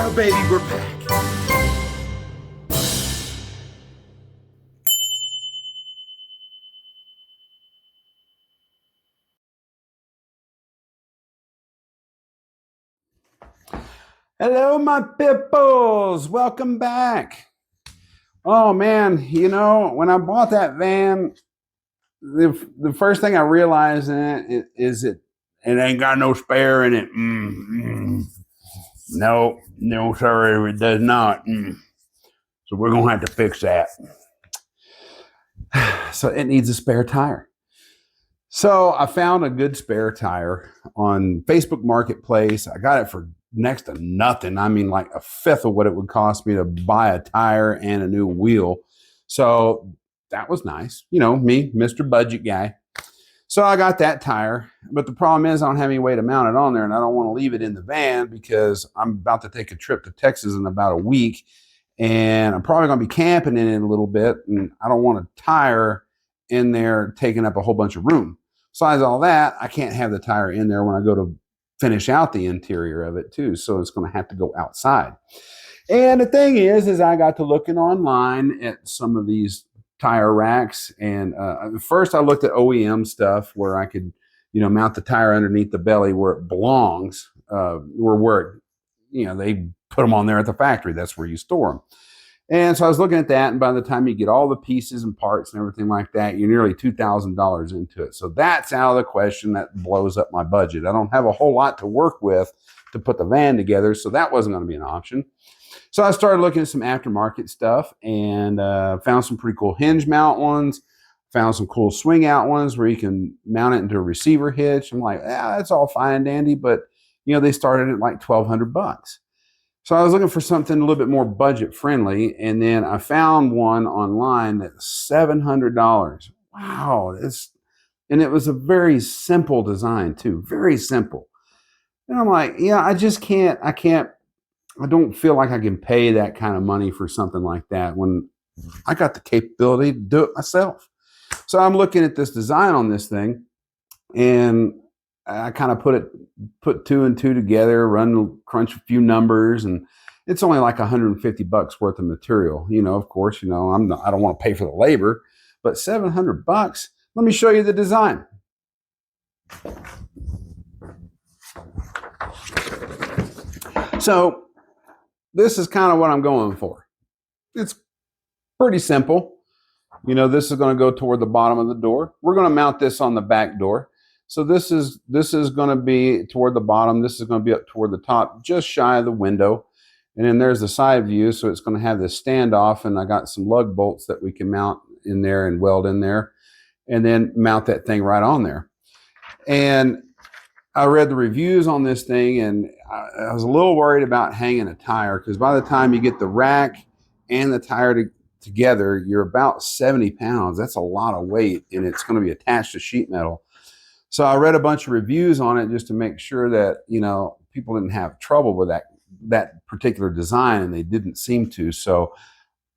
Yeah, baby, we're back. Hello, my pipples. Welcome back. Oh, man, you know, when I bought that van, the first thing I realized in it is it ain't got no spare in it. No, no, sir, it does not. So we're going to have to fix that. So it needs a spare tire. So I found a good spare tire on Facebook Marketplace. I got it for next to nothing. I mean, like a fifth of what it would cost me to buy a tire and a new wheel. So that was nice. You know, me, Mr. Budget guy. So I got that tire, but the problem is I don't have any way to mount it on there, and I don't want to leave it in the van because I'm about to take a trip to Texas in about a week, and I'm probably going to be camping in it a little bit, and I don't want a tire in there taking up a whole bunch of room. Besides all that, I can't have the tire in there when I go to finish out the interior of it too, so it's going to have to go outside. And the thing is I got to looking online at some of these tire racks, and first I looked at OEM stuff where I could, you know, mount the tire underneath the belly where it belongs, where it, you know, they put them on there at the factory. That's where you store them. And so I was looking at that, and by the time you get all the pieces and parts and everything like that, you're nearly $2,000 into it. So that's out of the question. That blows up my budget. I don't have a whole lot to work with to put the van together, so that wasn't going to be an option. So I started looking at some aftermarket stuff and found some pretty cool hinge mount ones, found some cool swing out ones where you can mount it into a receiver hitch. I'm like, yeah, that's all fine and dandy, but you know, they started at like $1,200. So I was looking for something a little bit more budget friendly, and then I found one online that's $700. Wow, and it was a very simple design too, very simple. And I'm like, yeah, I just can't. I don't feel like I can pay that kind of money for something like that when I got the capability to do it myself. So I'm looking at this design on this thing, and I kind of put two and two together, crunch a few numbers, and it's only like $150 worth of material. You know, of course, you know, I don't want to pay for the labor, but $700. Let me show you the design. So this is kind of what I'm going for. It's pretty simple. You know, this is going to go toward the bottom of the door. We're going to mount this on the back door. So this is going to be toward the bottom. This is going to be up toward the top, just shy of the window. And then there's the side view. So it's going to have this standoff, and I got some lug bolts that we can mount in there and weld in there, and then mount that thing right on there. And I read the reviews on this thing, and I was a little worried about hanging a tire, because by the time you get the rack and the tire together, you're about 70 pounds. That's a lot of weight, and it's going to be attached to sheet metal. So I read a bunch of reviews on it just to make sure that, you know, people didn't have trouble with that particular design, and they didn't seem to. So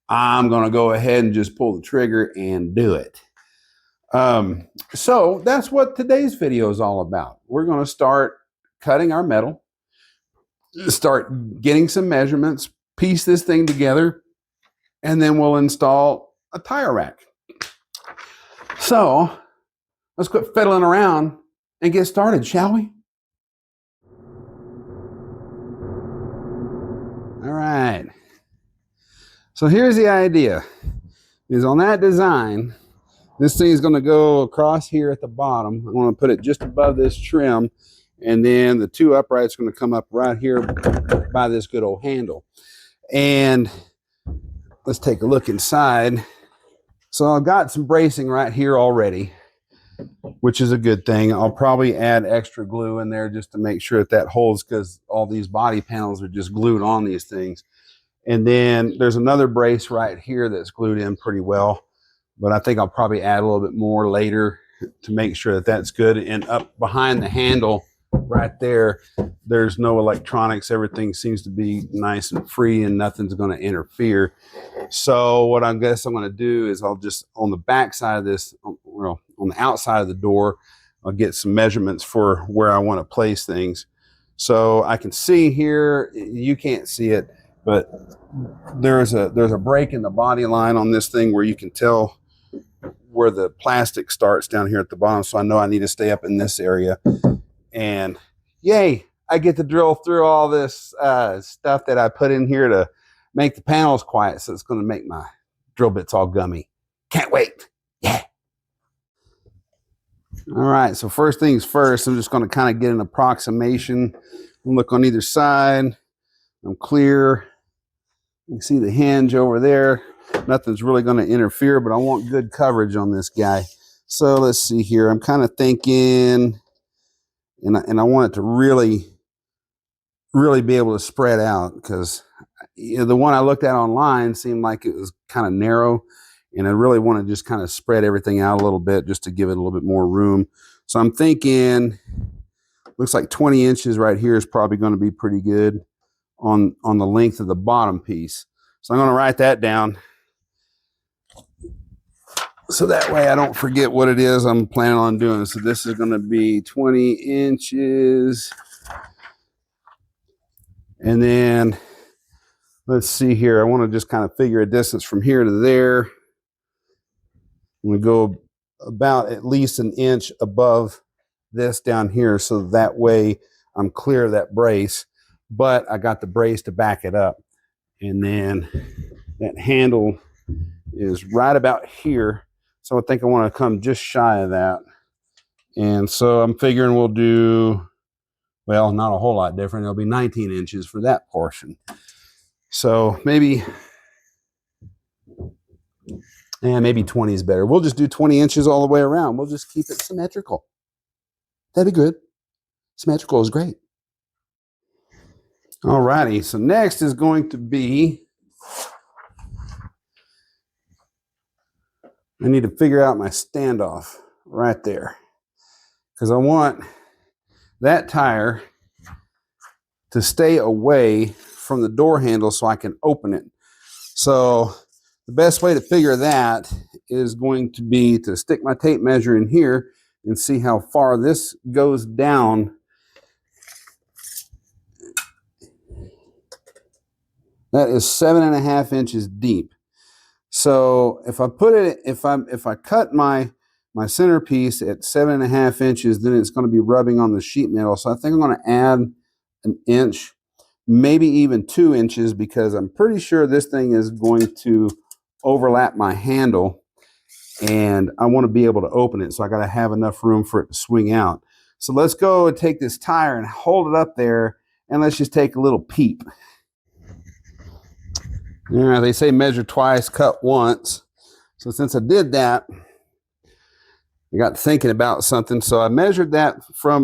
I'm going to go ahead and just pull the trigger and do it. So that's what today's video is all about. We're going to start cutting our metal, start getting some measurements, piece this thing together, and then we'll install a tire rack. So let's quit fiddling around and get started, shall we? All right. So here's the idea, is on that design, this thing is going to go across here at the bottom. I'm going to put it just above this trim, and then the two uprights are going to come up right here by this good old handle. And let's take a look inside. So I've got some bracing right here already, which is a good thing. I'll probably add extra glue in there just to make sure that holds, because all these body panels are just glued on these things. And then there's another brace right here that's glued in pretty well, but I think I'll probably add a little bit more later to make sure that that's good. And up behind the handle right there, there's no electronics. Everything seems to be nice and free, and nothing's going to interfere. So what I guess I'm going to do is I'll just, on the back side of this, well, on the outside of the door, I'll get some measurements for where I want to place things. So I can see here, you can't see it, but there's a break in the body line on this thing where you can tell where the plastic starts down here at the bottom. So I know I need to stay up in this area. And yay, I get to drill through all this stuff that I put in here to make the panels quiet. So it's going to make my drill bits all gummy. Can't wait. Yeah. All right. So first things first, I'm just going to kind of get an approximation. Look on either side. I'm clear. You can see the hinge over there. Nothing's really going to interfere, but I want good coverage on this guy. So let's see here. I'm kind of thinking, and I want it to really be able to spread out, because the one I looked at online seemed like it was kind of narrow, and I really want to just kind of spread everything out a little bit just to give it a little bit more room. So I'm thinking, looks like 20 inches right here is probably going to be pretty good on the length of the bottom piece. So I'm going to write that down so that way I don't forget what it is I'm planning on doing. So this is going to be 20 inches. And then let's see here. I want to just kind of figure a distance from here to there. I'm going to go about at least an inch above this down here, so that way I'm clear of that brace, but I got the brace to back it up. And then that handle is right about here. So I think I want to come just shy of that. And so I'm figuring we'll do, well, not a whole lot different. It'll be 19 inches for that portion. So maybe 20 is better. We'll just do 20 inches all the way around. We'll just keep it symmetrical. That'd be good. Symmetrical is great. All righty. So next is going to be, I need to figure out my standoff right there, because I want that tire to stay away from the door handle so I can open it. So the best way to figure that is going to be to stick my tape measure in here and see how far this goes down. That is 7.5 inches deep. So if I put it, if I cut my centerpiece at 7.5 inches, then it's going to be rubbing on the sheet metal. So I think I'm going to add an inch, maybe even 2 inches, because I'm pretty sure this thing is going to overlap my handle, and I want to be able to open it. So I got to have enough room for it to swing out. So let's go and take this tire and hold it up there, and let's just take a little peep. Yeah, they say measure twice, cut once. So since I did that, I got thinking about something. So I measured that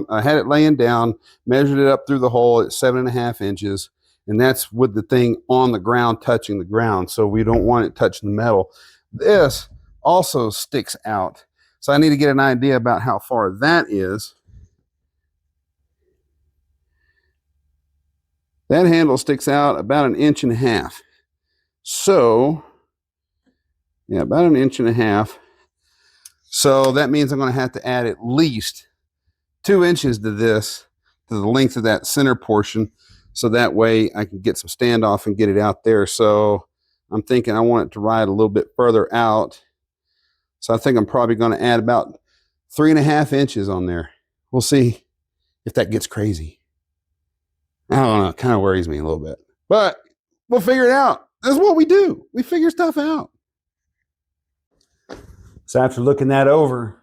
I had it laying down, measured it up through the hole at 7.5 inches. And that's with the thing on the ground, touching the ground. So we don't want it touching the metal. This also sticks out. So I need to get an idea about how far that is. That handle sticks out about 1.5 inches. So, yeah, about 1.5 inches. So that means I'm going to have to add at least 2 inches to this, to the length of that center portion. So that way I can get some standoff and get it out there. So I'm thinking I want it to ride a little bit further out. So I think I'm probably going to add about 3.5 inches on there. We'll see if that gets crazy. I don't know. It kind of worries me a little bit. But we'll figure it out. That's what we do. We figure stuff out. So after looking that over,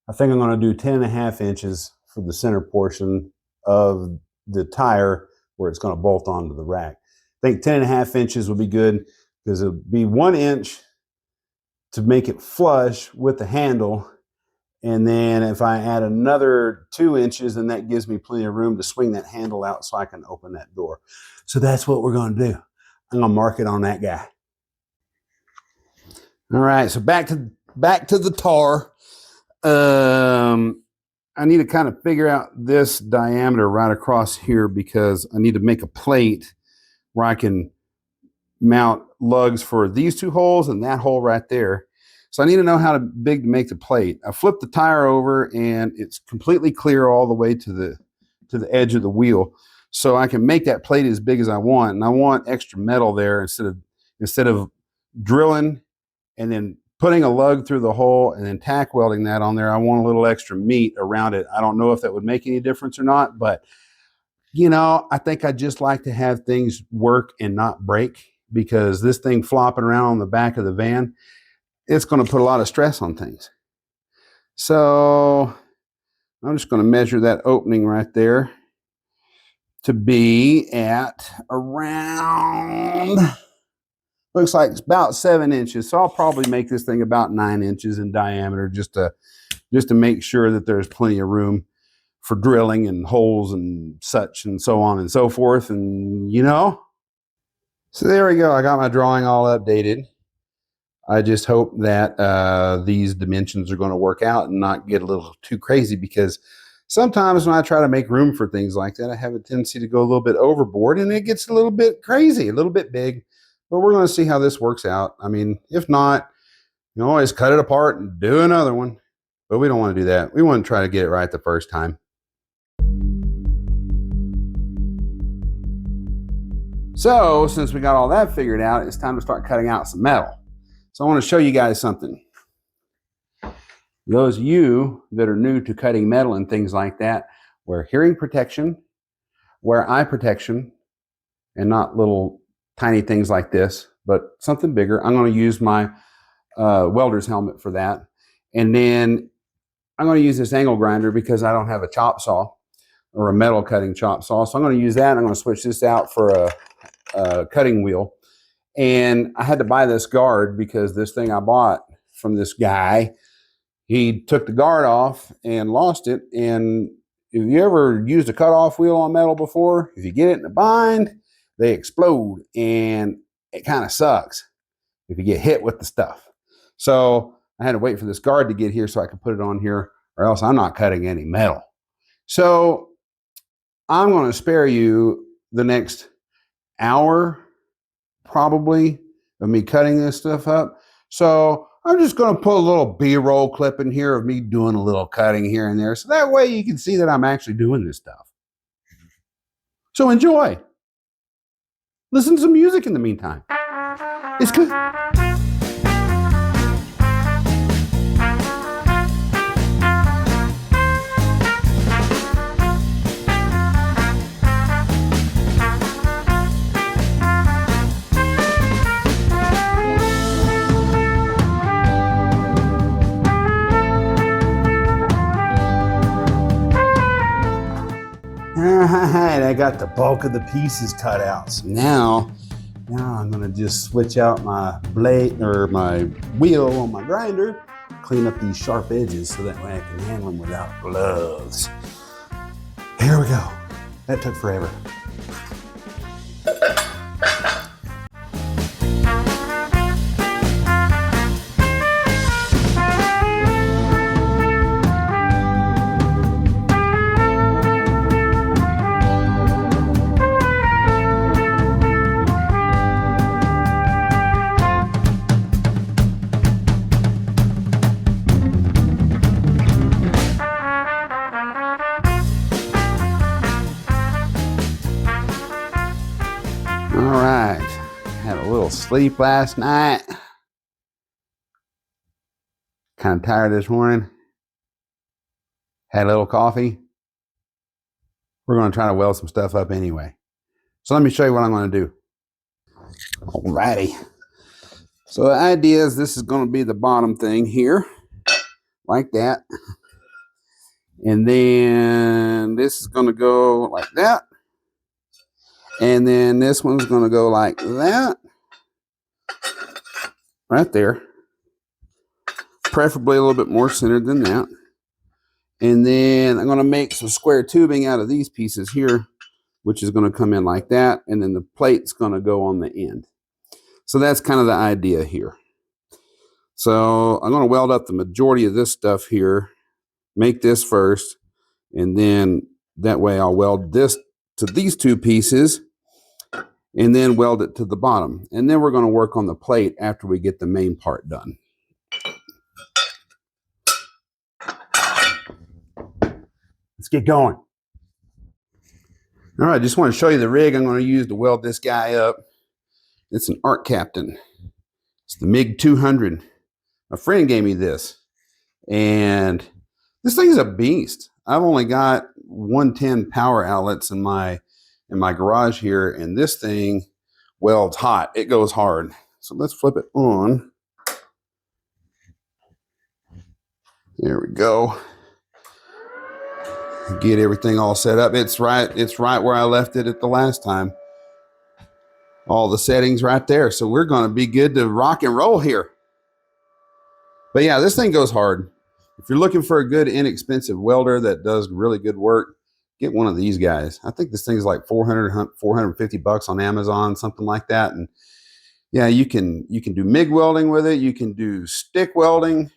I think I'm going to do 10.5 inches for the center portion of the tire where it's going to bolt onto the rack. I think 10.5 inches would be good, because it would be 1 inch to make it flush with the handle. And then if I add another 2 inches, then that gives me plenty of room to swing that handle out so I can open that door. So that's what we're going to do. I'm going to mark it on that guy. All right, so back to the tar. I need to kind of figure out this diameter right across here, because I need to make a plate where I can mount lugs for these 2 holes and that hole right there. So I need to know how big to make the plate. I flipped the tire over and it's completely clear all the way to to the edge of the wheel, so I can make that plate as big as I want. And I want extra metal there instead of drilling and then putting a lug through the hole and then tack welding that on there. I want a little extra meat around it. I don't know if that would make any difference or not, but I think I just like to have things work and not break, because this thing flopping around on the back of the van, it's going to put a lot of stress on things. So I'm just going to measure that opening right there to be at around, looks like it's about 7 inches. So I'll probably make this thing about 9 inches in diameter, just to make sure that there's plenty of room for drilling and holes and such and so on and so forth. And so there we go. I got my drawing all updated. I just hope that these dimensions are going to work out and not get a little too crazy, because sometimes when I try to make room for things like that, I have a tendency to go a little bit overboard and it gets a little bit crazy, a little bit big. But we're going to see how this works out. I mean, if not, you can always cut it apart and do another one. But we don't want to do that. We want to try to get it right the first time. So since we got all that figured out, it's time to start cutting out some metal. So I want to show you guys something. Those of you that are new to cutting metal and things like that, wear hearing protection, wear eye protection, and not little tiny things like this, but something bigger. I'm going to use my welder's helmet for that. And then I'm going to use this angle grinder because I don't have a chop saw or a metal cutting chop saw. So I'm going to use that. I'm going to switch this out for a cutting wheel. And I had to buy this guard because this thing I bought from this guy, he took the guard off and lost it. And if you ever used a cutoff wheel on metal before, if you get it in a bind, they explode, and it kind of sucks if you get hit with the stuff. So I had to wait for this guard to get here so I could put it on here, or else I'm not cutting any metal. So I'm going to spare you the next hour probably of me cutting this stuff up. So I'm just going to put a little B-roll clip in here of me doing a little cutting here and there, so that way you can see that I'm actually doing this stuff. So enjoy. Listen to some music in the meantime. It's good. All right, I got the bulk of the pieces cut out. So now I'm gonna just switch out my blade or my wheel on my grinder, clean up these sharp edges so that way I can handle them without gloves. Here we go. That took forever. All right, had a little sleep last night. Kind of tired this morning. Had a little coffee. We're going to try to weld some stuff up anyway. So let me show you what I'm going to do. Alrighty. So the idea is this is going to be the bottom thing here, like that. And then this is going to go like that. And then this one's going to go like that. Right there. Preferably a little bit more centered than that. And then I'm going to make some square tubing out of these pieces here, which is going to come in like that. And then the plate's going to go on the end. So that's kind of the idea here. So I'm going to weld up the majority of this stuff here, make this first, and then that way I'll weld this to these two pieces and then weld it to the bottom. And then we're going to work on the plate after we get the main part done. Let's get going. All right, just want to show you the rig I'm going to use to weld this guy up. It's an Art Captain. It's the MiG 200. A friend gave me this, and this thing's a beast. I've only got 110 power outlets in my garage here, and this thing welds hot. It goes hard. So let's flip it on. There we go. Get everything all set up. It's right where I left it at the last time. All the settings right there. So we're going to be good to rock and roll here. But yeah, this thing goes hard. If you're looking for a good, inexpensive welder that does really good work, get one of these guys. I think this thing's like 450 bucks on Amazon, something like that. And yeah, you can do MIG welding with it. You can do stick welding.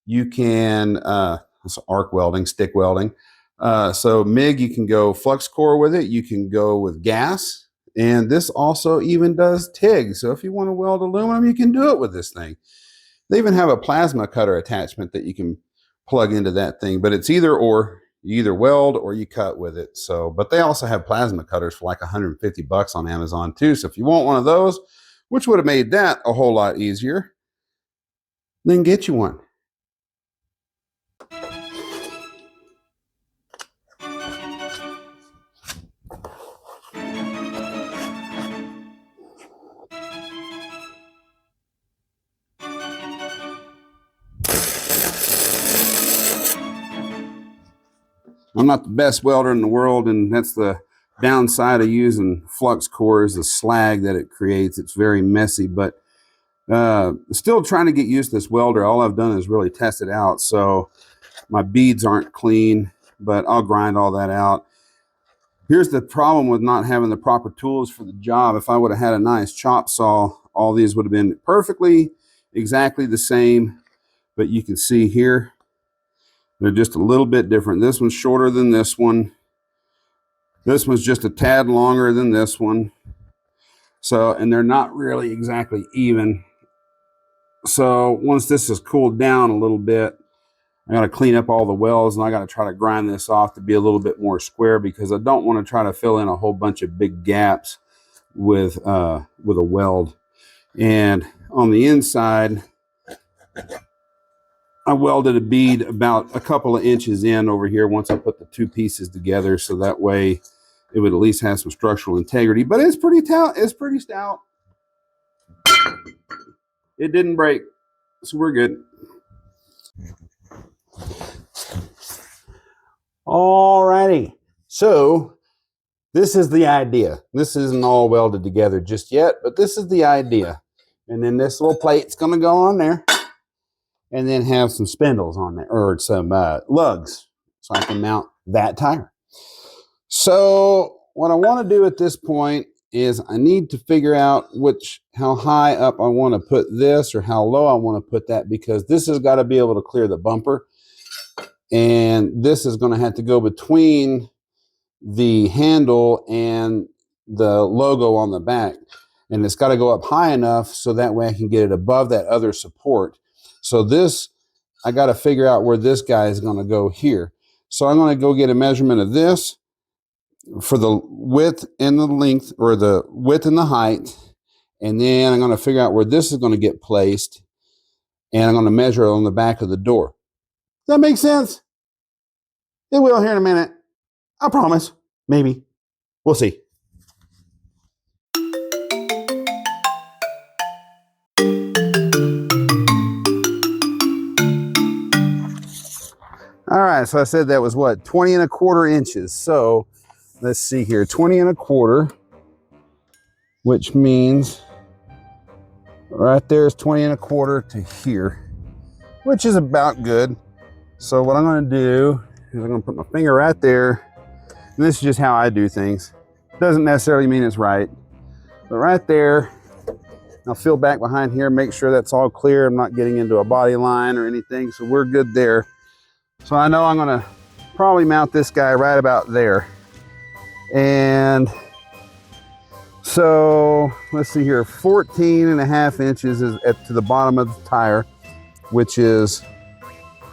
You can arc welding, stick welding. So MIG, you can go flux core with it. You can go with gas. And this also even does TIG. So if you want to weld aluminum, you can do it with this thing. They even have a plasma cutter attachment that you can plug into that thing. But it's either or. You either weld or you cut with it. So, but they also have plasma cutters for like 150 bucks on Amazon too. So if you want one of those, which would have made that a whole lot easier, then get you one. I'm not the best welder in the world, and that's the downside of using flux core is the slag that it creates. It's very messy, but still trying to get used to this welder. All I've done is really test it out, so my beads aren't clean, but I'll grind all that out. Here's the problem with not having the proper tools for the job. If I would have had a nice chop saw, all these would have been perfectly, exactly the same, but you can see here, they're just a little bit different. This one's shorter than this one. This one's just a tad longer than this one. So, and they're not really exactly even. So once this has cooled down a little bit, I got to clean up all the welds, and I got to try to grind this off to be a little bit more square, because I don't want to try to fill in a whole bunch of big gaps with a weld. And on the inside, I welded a bead about a couple of inches in over here once I put the two pieces together, so that way it would at least have some structural integrity. But it's pretty stout. It's pretty stout. It didn't break, so we're good. Alrighty, so this is the idea. This isn't all welded together just yet, but this is the idea. And then this little plate's going to go on there, and then have some spindles on there, or some lugs, so I can mount that tire. So what I want to do at this point is I need to figure out how high up I want to put this, or how low I want to put that, because this has got to be able to clear the bumper. And this is going to have to go between the handle and the logo on the back. And it's got to go up high enough so that way I can get it above that other support. So this, I got to figure out where this guy is going to go here. So I'm going to go get a measurement of this for the width and the length, or the width and the height. And then I'm going to figure out where this is going to get placed. And I'm going to measure it on the back of the door. Does that make sense? It will here in a minute. I promise. Maybe. We'll see. All right, so I said that was what, 20 1/4 inches. So let's see here, 20 1/4, which means right there is 20 1/4 to here, which is about good. So what I'm going to do is I'm going to put my finger right there. And this is just how I do things. Doesn't necessarily mean it's right, but right there. I'll feel back behind here, make sure that's all clear. I'm not getting into a body line or anything, so we're good there. So I know I'm going to probably mount this guy right about there. And so let's see here, 14 1/2 inches is to the bottom of the tire, which is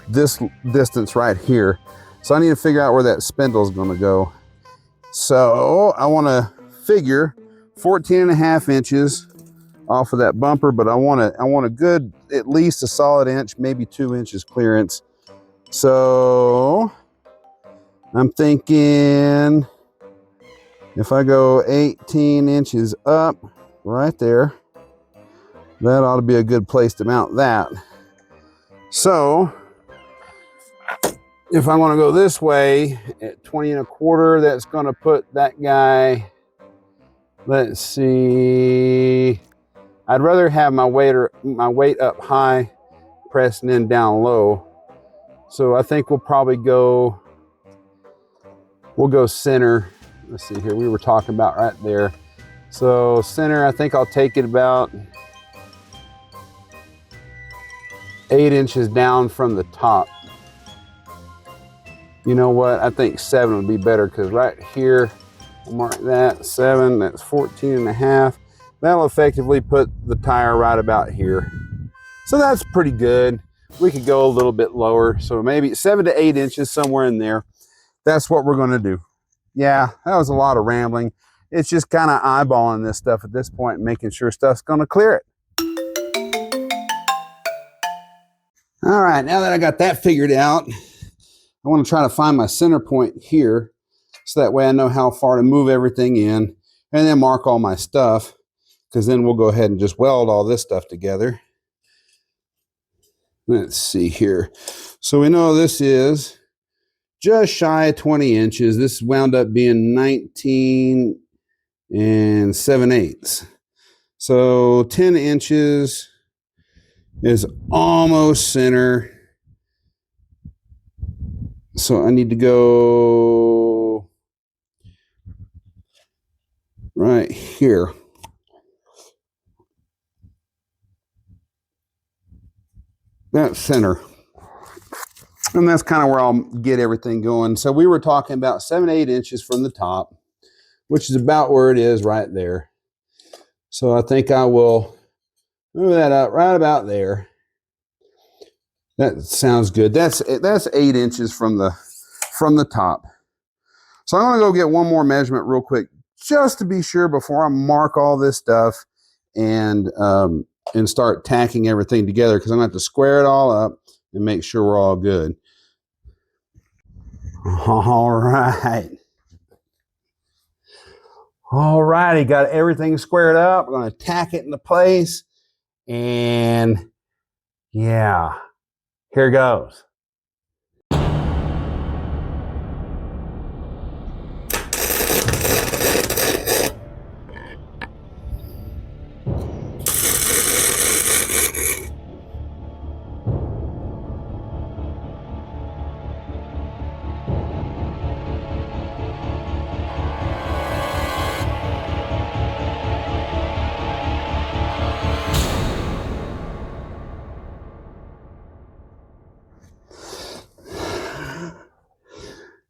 this distance right here. So I need to figure out where that spindle is going to go. So I want to figure 14.5 inches off of that bumper, but I want a good, at least a solid inch, maybe 2 inches clearance. So I'm thinking if I go 18 inches up right there, that ought to be a good place to mount that. So if I want to go this way at 20 1/4, that's going to put that guy, let's see, I'd rather have my weight up high, pressing in down low. So I think we'll probably go, we'll go center. Let's see here, we were talking about right there. So center, I think I'll take it about 8 inches down from the top. You know what, I think 7 would be better, because right here, I'll mark that 7, that's 14.5. That'll effectively put the tire right about here. So that's pretty good. We could go a little bit lower, so maybe 7 to 8 inches, somewhere in there. That's what we're gonna do. Yeah, that was a lot of rambling. It's just kind of eyeballing this stuff at this point and making sure stuff's gonna clear it. All right, now that I got that figured out, I want to try to find my center point here, so that way I know how far to move everything in, and then mark all my stuff, because then we'll go ahead and just weld all this stuff together. Let's see here. So we know this is just shy of 20 inches. This wound up being 19 7/8. So 10 inches is almost center. So I need to go right here. That's center. And that's kind of where I'll get everything going. So we were talking about 7 to 8 inches from the top, which is about where it is right there. So I think I will move that up right about there. That sounds good. That's 8 inches from the top. So I'm gonna go get one more measurement real quick, just to be sure before I mark all this stuff and start tacking everything together, because I'm gonna have to square it all up and make sure we're all good. All right. All righty, got everything squared up. We're gonna tack it into place, and yeah, here goes.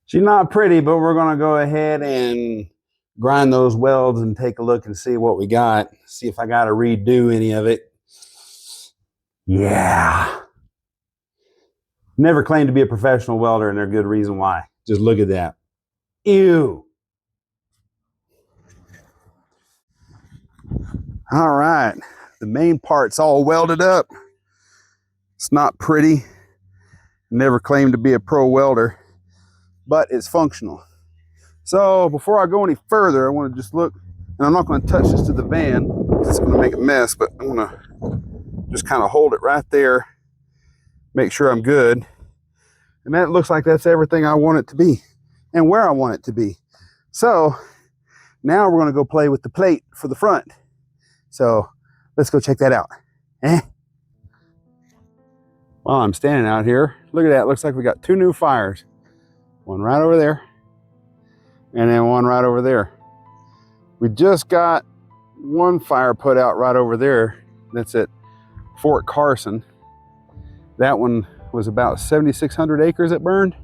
She's not pretty, but we're going to go ahead and grind those welds and take a look and see what we got. See if I got to redo any of it. Yeah. Never claimed to be a professional welder, and there's a good reason why. Just look at that. Ew. All right. The main part's all welded up. It's not pretty. Never claimed to be a pro welder, but it's functional. So before I go any further, I want to just look, and I'm not going to touch this to the van. It's going to make a mess, but I'm going to just kind of hold it right there, make sure I'm good. And that looks like that's everything I want it to be and where I want it to be. So now we're going to go play with the plate for the front. So let's go check that out. While I'm standing out here, look at that. Looks like we got 2 new fires. One right over there, and then one right over there. We just got one fire put out right over there. That's at Fort Carson. That one was about 7,600 acres it burned.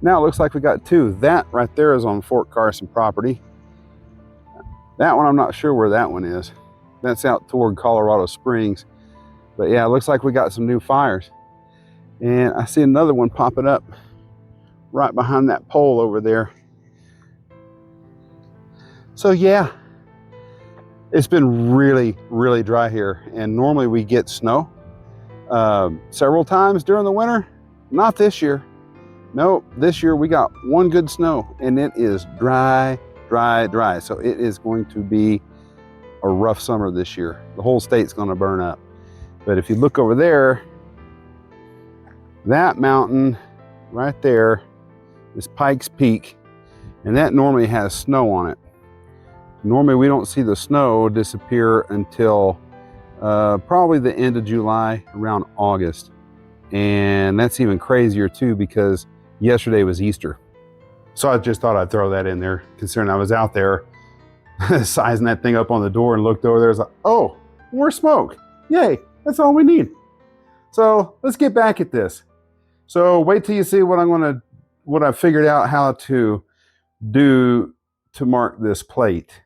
Now it looks like we got 2. That right there is on Fort Carson property. That one, I'm not sure where that one is. That's out toward Colorado Springs. But yeah, it looks like we got some new fires. And I see another one popping up right behind that pole over there. So yeah, it's been really, really dry here. And normally we get snow several times during the winter. Not this year. No, this year we got one good snow and it is dry, dry, dry. So it is going to be a rough summer this year. The whole state's going to burn up. But if you look over there, that mountain right there is Pikes Peak, and that normally has snow on it. Normally we don't see the snow disappear until probably the end of July, around August. And that's even crazier too, because yesterday was Easter. So I just thought I'd throw that in there, considering I was out there sizing that thing up on the door and looked over there. I was like, oh, more smoke. Yay, that's all we need. So let's get back at this. So wait till you see what I figured out how to do to mark this plate.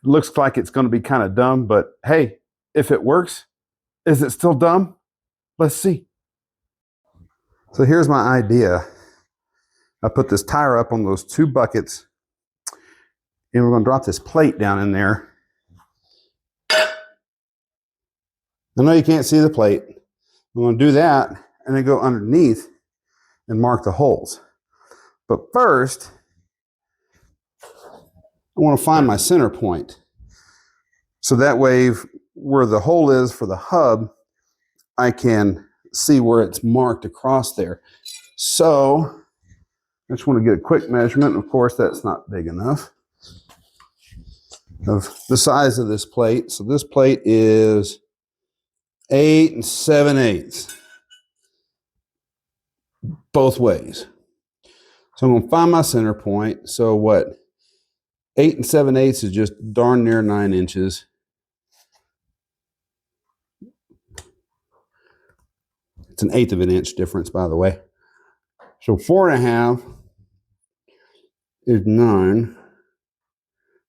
It looks like it's going to be kind of dumb, but hey, if it works, is it still dumb? Let's see. So here's my idea. I put this tire up on those two buckets, and we're going to drop this plate down in there. I know you can't see the plate. I'm going to do that and then go underneath and mark the holes. But first, I want to find my center point. So that way, where the hole is for the hub, I can see where it's marked across there. So I just want to get a quick measurement. Of course, that's not big enough of the size of this plate. So this plate is 8 7/8 both ways. So I'm going to find my center point. So what? 8 7/8 is just darn near 9 inches. It's an eighth of an inch difference, by the way. So 4 1/2 is 9.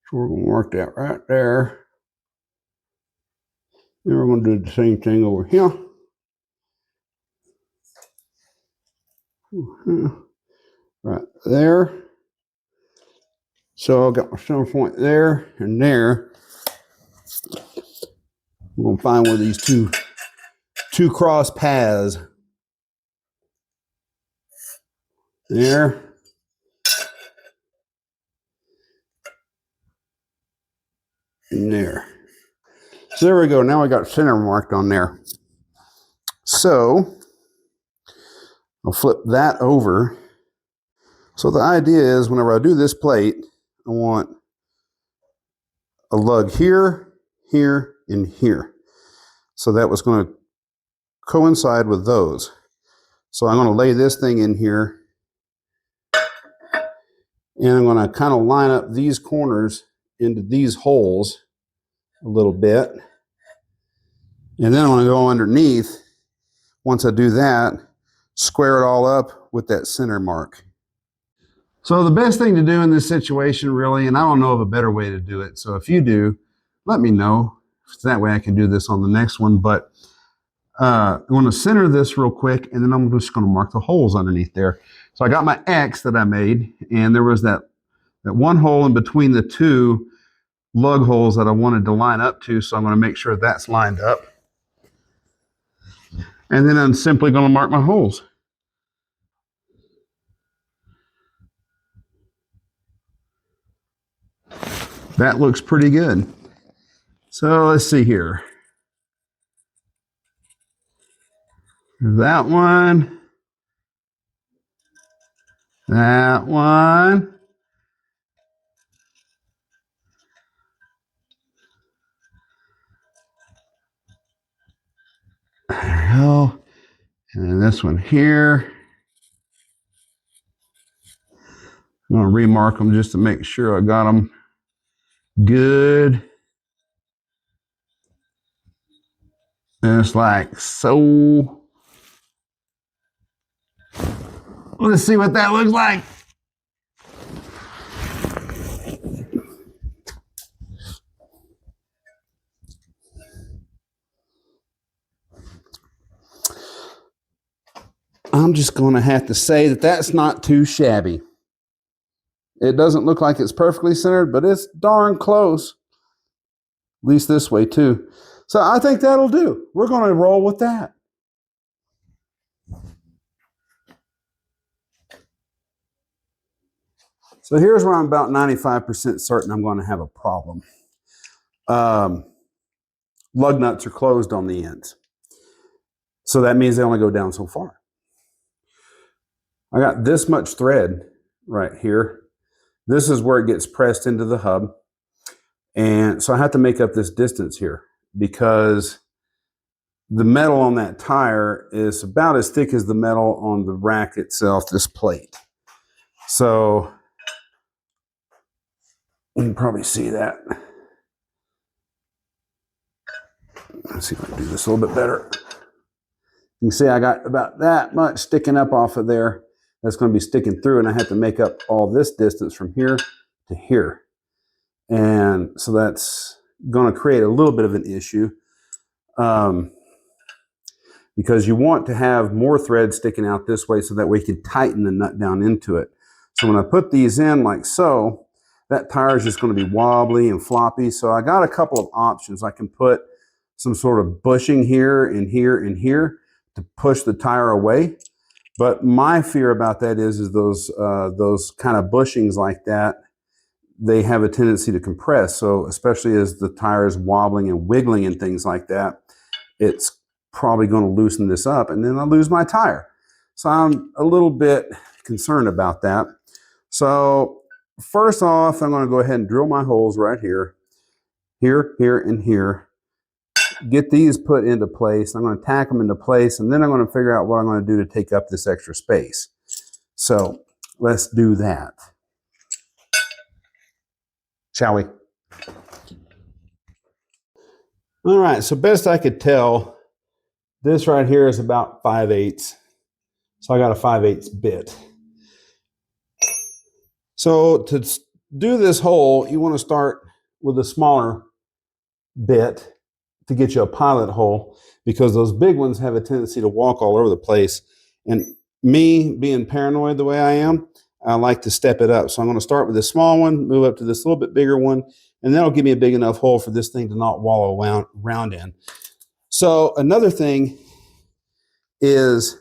So we're going to mark that right there. Then we're going to do the same thing over here. Right there. So I've got my center point there and there. We're going to find where these two cross paths. There. And there. So there we go. Now I got center marked on there. So I'll flip that over. So the idea is whenever I do this plate, I want a lug here, here, and here. So that was going to coincide with those. So I'm going to lay this thing in here. And I'm going to kind of line up these corners into these holes a little bit. And then I'm going to go underneath. Once I do that, square it all up with that center mark. So the best thing to do in this situation, really, and I don't know of a better way to do it. So if you do, let me know. So that way I can do this on the next one. But I want to center this real quick, and then I'm just going to mark the holes underneath there. So I got my X that I made, and there was that one hole in between the two lug holes that I wanted to line up to. So I'm going to make sure that's lined up. And then I'm simply going to mark my holes. That looks pretty good. So let's see here. That one. That one. There we go. And then this one here. I'm going to remark them just to make sure I got them good. And it's like so. Let's see what that looks like. I'm just going to have to say that that's not too shabby. It doesn't look like it's perfectly centered, but it's darn close. At least this way too. So I think that'll do. We're going to roll with that. So here's where I'm about 95% certain I'm going to have a problem. Lug nuts are closed on the ends. So that means they only go down so far. I got this much thread right here. This is where it gets pressed into the hub. And so I have to make up this distance here because the metal on that tire is about as thick as the metal on the rack itself, this plate. So you can probably see that. Let's see if I can do this a little bit better. You can see I got about that much sticking up off of there. That's going to be sticking through, and I have to make up all this distance from here to here. And so that's going to create a little bit of an issue because you want to have more thread sticking out this way so that way you can tighten the nut down into it. So when I put these in like so, that tire is just going to be wobbly and floppy. So I got a couple of options. I can put some sort of bushing here and here and here to push the tire away. But my fear about that is those kind of bushings like that, they have a tendency to compress. So especially as the tire is wobbling and wiggling and things like that, it's probably going to loosen this up and then I'll lose my tire. So I'm a little bit concerned about that. So first off, I'm going to go ahead and drill my holes right here, here, here, and here. Get these put into place. I'm going to tack them into place, and then I'm going to figure out what I'm going to do to take up this extra space. So let's do that. Shall we? All right, so best I could tell, this right here is about 5/8. So I got a 5/8 bit. So to do this hole, you want to start with a smaller bit to get you a pilot hole, because those big ones have a tendency to walk all over the place. And me being paranoid the way I am, I like to step it up. So I'm going to start with this small one, move up to this little bit bigger one, and that'll give me a big enough hole for this thing to not wallow around in. So another thing is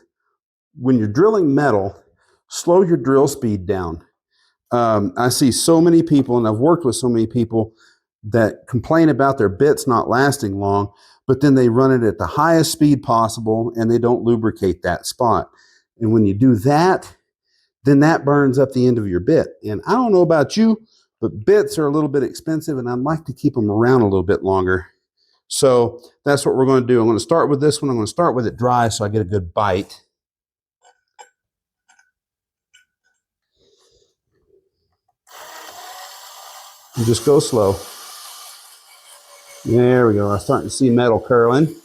when you're drilling metal, slow your drill speed down. I see so many people, and I've worked with so many people that complain about their bits not lasting long, but then they run it at the highest speed possible and they don't lubricate that spot. And when you do that, then that burns up the end of your bit. And I don't know about you, but bits are a little bit expensive and I'd like to keep them around a little bit longer. So that's what we're going to do. I'm going to start with this one. I'm going to start with it dry so I get a good bite. And just go slow. There we go. I'm starting to see metal curling.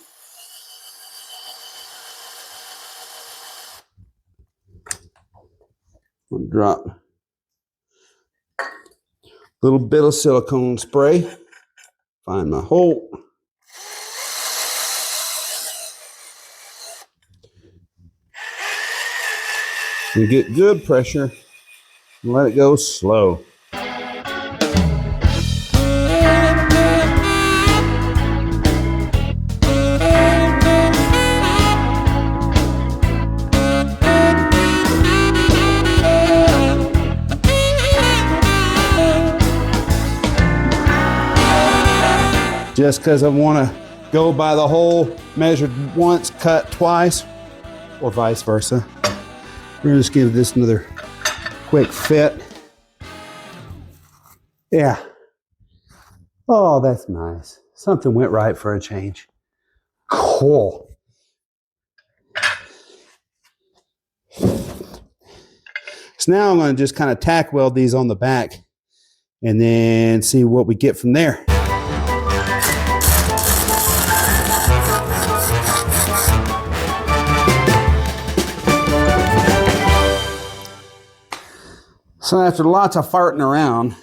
I'll drop a little bit of silicone spray. Find my hole. You get good pressure and let it go slow. Just because I want to go by the hole measured once, cut twice, or vice versa. We're going to just give this another quick fit. Yeah. Oh, that's nice. Something went right for a change. Cool. So now I'm going to just kind of tack weld these on the back and then see what we get from there. So after lots of farting around,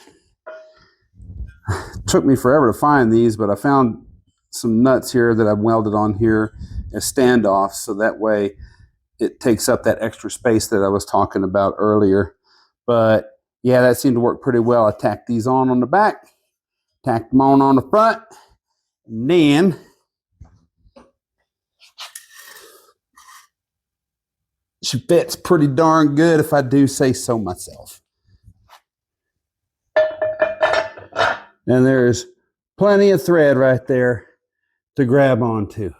it took me forever to find these, but I found some nuts here that I've welded on here as standoffs, so that way it takes up that extra space that I was talking about earlier. But Yeah, that seemed to work pretty well. I tacked these on the back, tacked them on the front, and then she fits pretty darn good if I do say so myself. And there's plenty of thread right there to grab onto.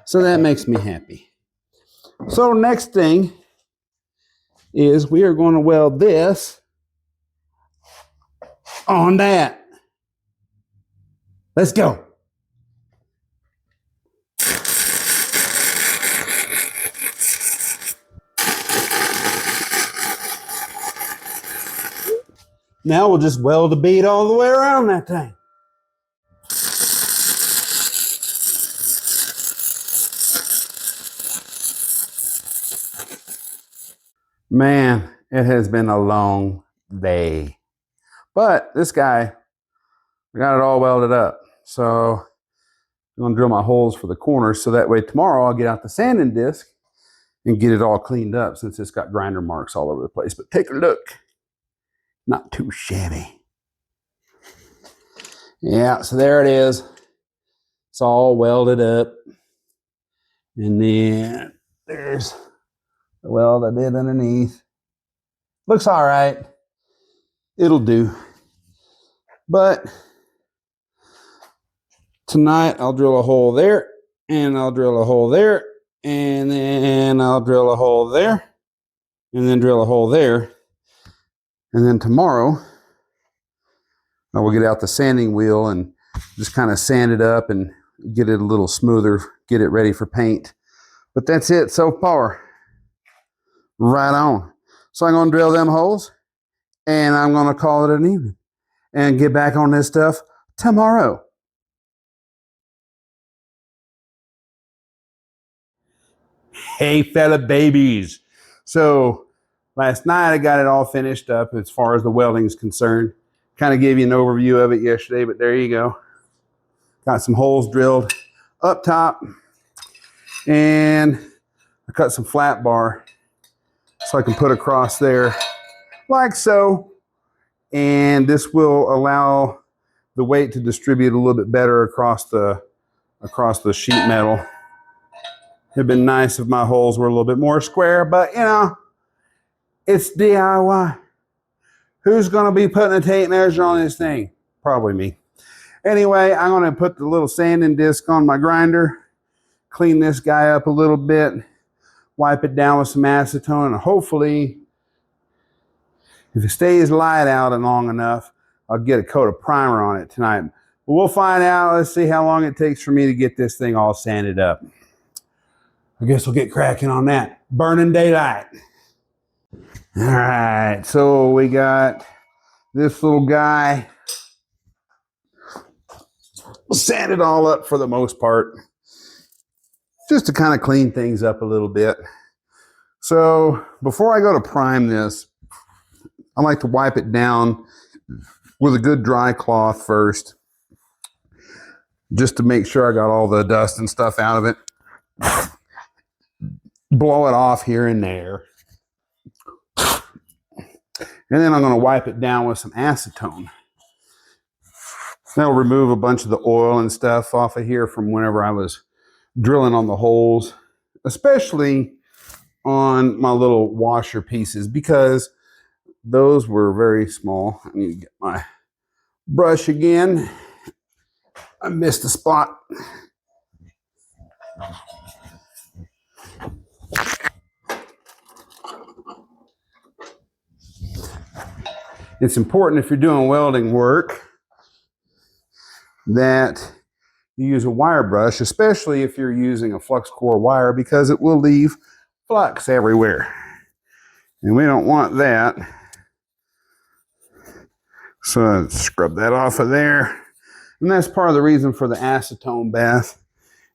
So that makes me happy. So next thing is we are going to weld this on that. Let's go. Now we'll just weld the bead all the way around that thing. Man, it has been a long day. But this guy, I got it all welded up. So I'm going to drill my holes for the corners so that way tomorrow I'll get out the sanding disc and get it all cleaned up since it's got grinder marks all over the place. But take a look. Not too shabby. Yeah, so there it is. It's all welded up. And then there's the weld I did underneath. Looks all right. It'll do. But tonight I'll drill a hole there, and I'll drill a hole there, and then I'll drill a hole there, and then drill a hole there. And then tomorrow I will get out the sanding wheel and just kind of sand it up and get it a little smoother, get it ready for paint. But that's it so far. Right on. So I'm going to drill them holes, and I'm going to call it an evening and get back on this stuff tomorrow. Hey, fella babies. So last night I got it all finished up as far as the welding is concerned. Kind of gave you an overview of it yesterday, but there you go. Got some holes drilled up top, and I cut some flat bar so I can put across there like so. And this will allow the weight to distribute a little bit better across the sheet metal. It'd been nice if my holes were a little bit more square, but you know, it's DIY. Who's going to be putting a tape measure on this thing? Probably me. Anyway, I'm going to put the little sanding disc on my grinder, clean this guy up a little bit, wipe it down with some acetone, and hopefully, if it stays light out and long enough, I'll get a coat of primer on it tonight. But we'll find out. Let's see how long it takes for me to get this thing all sanded up. I guess we'll get cracking on that. Burning daylight. All right, so we got this little guy. We'll sand it all up for the most part, just to kind of clean things up a little bit. So before I go to prime this, I like to wipe it down with a good dry cloth first, just to make sure I got all the dust and stuff out of it. Blow it off here and there. And then I'm going to wipe it down with some acetone. That'll remove a bunch of the oil and stuff off of here from whenever I was drilling on the holes, especially on my little washer pieces, because those were very small. I need to get my brush again. I missed a spot. It's important if you're doing welding work that you use a wire brush, especially if you're using a flux core wire, because it will leave flux everywhere. And we don't want that. So scrub that off of there. And that's part of the reason for the acetone bath,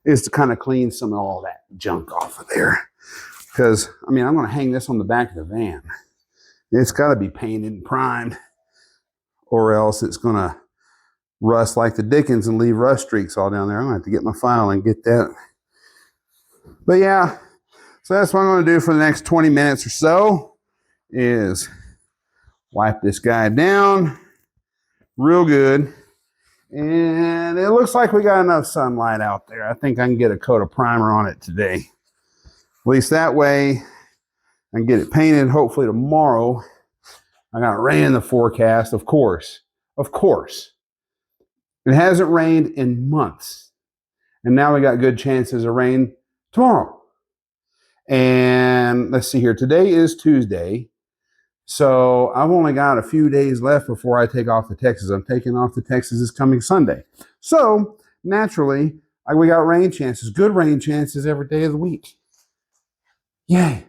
is to kind of clean some of all that junk off of there. Because, I mean, I'm going to hang this on the back of the van. It's got to be painted and primed, or else it's going to rust like the dickens and leave rust streaks all down there. I'm going to have to get my file and get that. But yeah, so that's what I'm going to do for the next 20 minutes or so, is Wipe this guy down real good. And it looks like we got enough sunlight out there. I think I can get a coat of primer on it today. At least that way I can get it painted hopefully tomorrow. I got rain in the forecast, of course. Of course. It hasn't rained in months. And now we got good chances of rain tomorrow. And let's see here. Today is Tuesday. So I've only got a few days left before I take off to Texas. I'm taking off to Texas this coming Sunday. So naturally, we got rain chances, good rain chances every day of the week. Yay.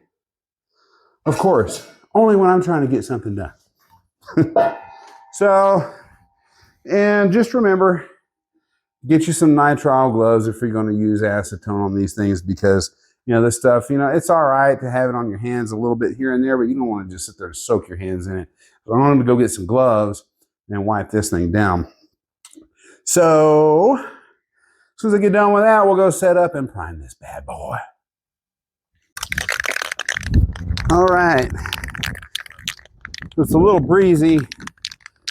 Of course, only when I'm trying to get something done. So, and just remember, get you some nitrile gloves if you're going to use acetone on these things, because this stuff, it's all right to have it on your hands a little bit here and there, but you don't want to just sit there and soak your hands in it. So I want them to go get some gloves and wipe this thing down. So as soon as I get done with that, we'll go set up and prime this bad boy. All right. It's a little breezy.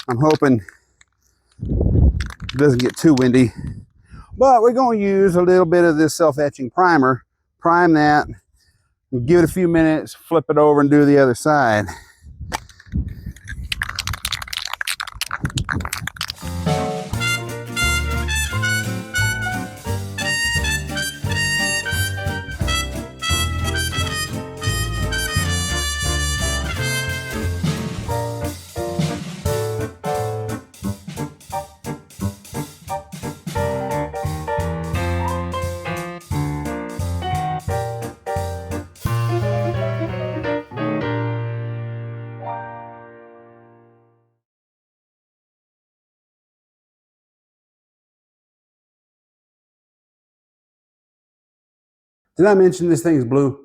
I'm hoping it doesn't get too windy, but we're going to use a little bit of this self-etching primer. Prime that, give it a few minutes, flip it over and do the other side. Did I mention this thing's blue?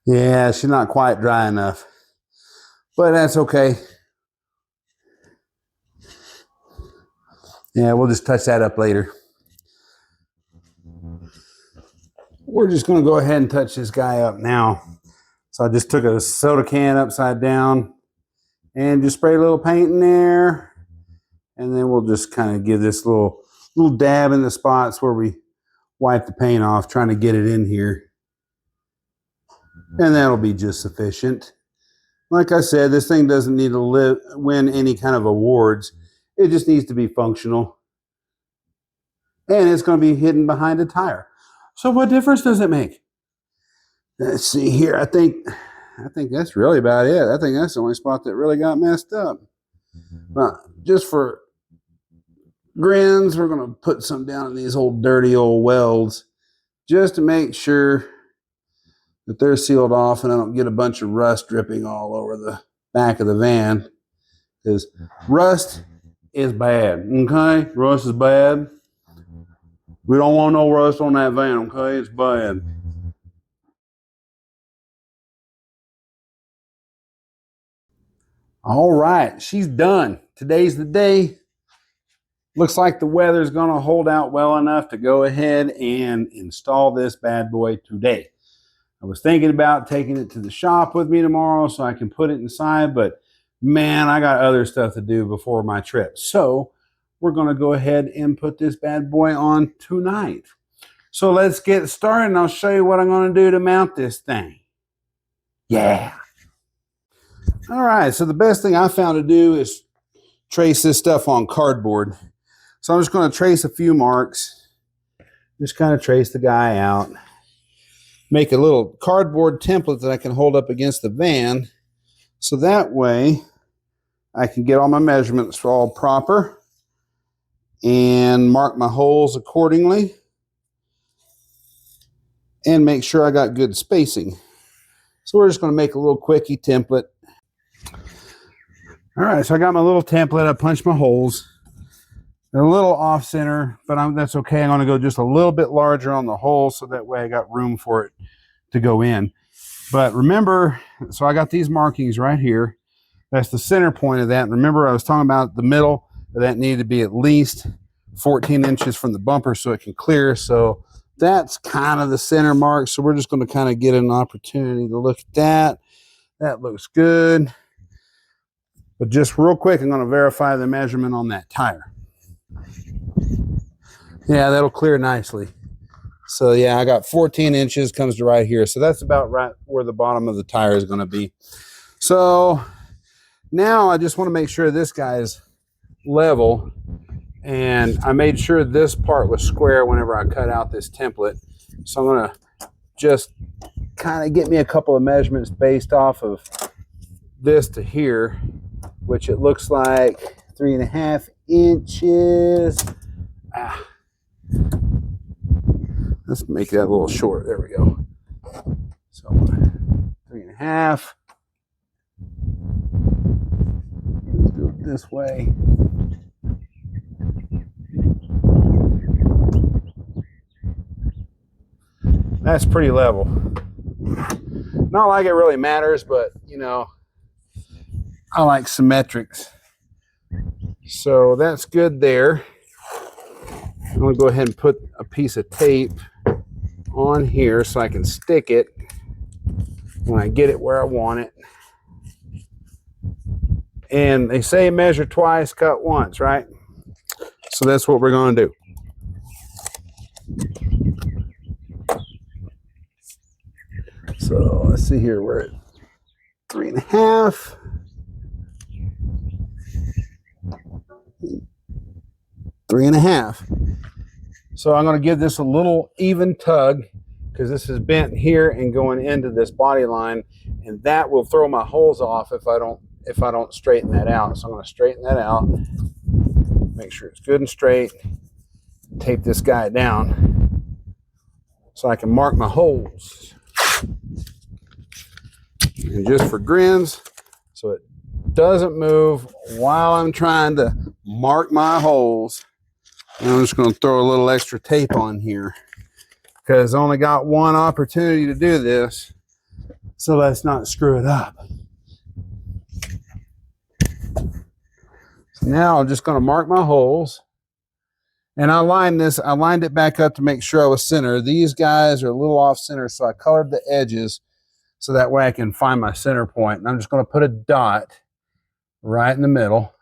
Yeah, she's not quite dry enough, but that's okay. Yeah, we'll just touch that up later. We're just going to go ahead and touch this guy up now. So I just took a soda can upside down and just spray a little paint in there. And then we'll just kind of give this little dab in the spots where we wipe the paint off, trying to get it in here. And that'll be just sufficient. Like I said, this thing doesn't need to win any kind of awards. It just needs to be functional. And it's going to be hidden behind a tire. So what difference does it make? Let's see here. I think that's really about it. I think that's the only spot that really got messed up. But just for grins, we're going to put some down in these old dirty old welds just to make sure that they're sealed off and I don't get a bunch of rust dripping all over the back of the van, because rust is bad. Okay, rust is bad. We don't want no rust on that van. Okay, it's bad. All right, she's done. Today's the day. Looks like the weather's going to hold out well enough to go ahead and install this bad boy today. I was thinking about taking it to the shop with me tomorrow so I can put it inside, but man, I got other stuff to do before my trip. So we're going to go ahead and put this bad boy on tonight. So let's get started and I'll show you what I'm going to do to mount this thing. Yeah. All right, so the best thing I found to do is trace this stuff on cardboard. So I'm just going to trace a few marks, just kind of trace the guy out, make a little cardboard template that I can hold up against the van, so that way I can get all my measurements all proper and mark my holes accordingly and make sure I got good spacing. So we're just going to make a little quickie template. All right, so I got my little template. I punched my holes. They're a little off center, but that's okay. I'm going to go just a little bit larger on the hole so that way I got room for it to go in. But remember, so I got these markings right here. That's the center point of that. And remember, I was talking about the middle that needed to be at least 14 inches from the bumper so it can clear. So that's kind of the center mark. So we're just going to kind of get an opportunity to look at that. That looks good. But just real quick, I'm going to verify the measurement on that tire. Yeah, that'll clear nicely. So yeah, I got 14 inches comes to right here. So that's about right where the bottom of the tire is going to be. So now I just want to make sure this guy is level. And I made sure this part was square whenever I cut out this template. So I'm going to just kind of get me a couple of measurements based off of this to here, which it looks like 3.5 inches. Let's make that a little short. There we go. So 3.5. Let's do it this way. That's pretty level. Not like it really matters, but you know, I like symmetrics. So that's good there. I'm going to go ahead and put a piece of tape on here so I can stick it when I get it where I want it. And they say measure twice, cut once, right? So that's what we're going to do. So let's see here, we're at 3.5. 3.5. So I'm going to give this a little even tug because this is bent here and going into this body line, and that will throw my holes off if I don't straighten that out. So I'm going to straighten that out, make sure it's good and straight, tape this guy down so I can mark my holes. And just for grins, so it doesn't move while I'm trying to mark my holes, and I'm just going to throw a little extra tape on here because I only got one opportunity to do this, so let's not screw it up. So now I'm just going to mark my holes, and I lined it back up to make sure I was center. These guys are a little off center, so I colored the edges so that way I can find my center point. And I'm just going to put a dot right in the middle.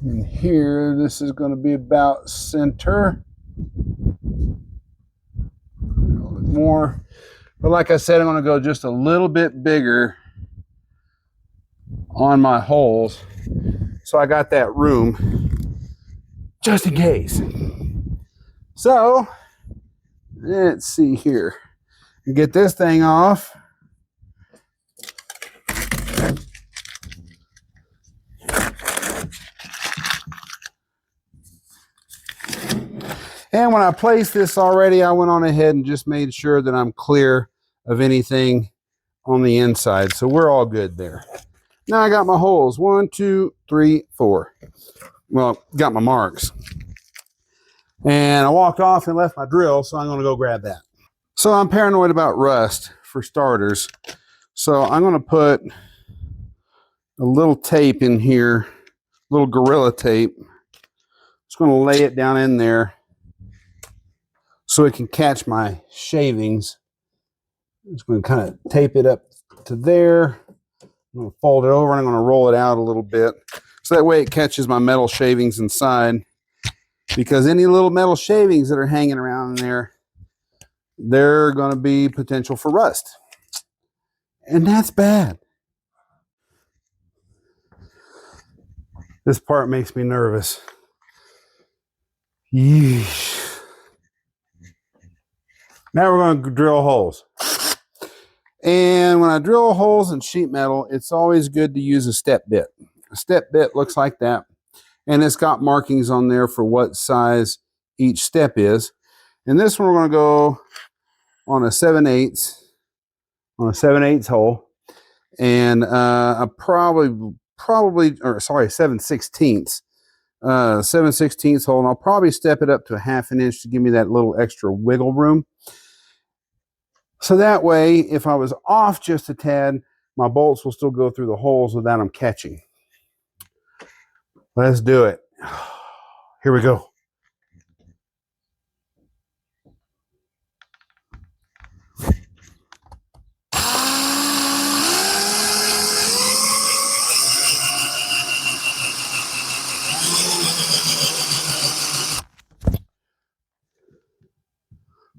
And here, this is going to be about center. A little bit more. But like I said, I'm going to go just a little bit bigger on my holes, so I got that room just in case. So let's see here. Get this thing off. And when I placed this already, I went on ahead and just made sure that I'm clear of anything on the inside. So we're all good there. Now I got my holes. 1, 2, 3, 4. Well, got my marks. And I walked off and left my drill, so I'm going to go grab that. So I'm paranoid about rust for starters. So I'm going to put a little tape in here, little Gorilla tape. Just going to lay it down in there so it can catch my shavings. I'm just going to kind of tape it up to there. I'm going to fold it over and I'm going to roll it out a little bit so that way it catches my metal shavings inside, because any little metal shavings that are hanging around in there, they're going to be potential for rust, and that's bad. This part makes me nervous. Yeesh. Now we're going to drill holes. And when I drill holes in sheet metal, it's always good to use a step bit. A step bit looks like that, and it's got markings on there for what size each step is. And this one we're going to go on a 7/8 hole, and a 7/16 7/16 hole, and I'll probably step it up to a 1/2 inch to give me that little extra wiggle room. So that way, if I was off just a tad, my bolts will still go through the holes without them catching. Let's do it. Here we go.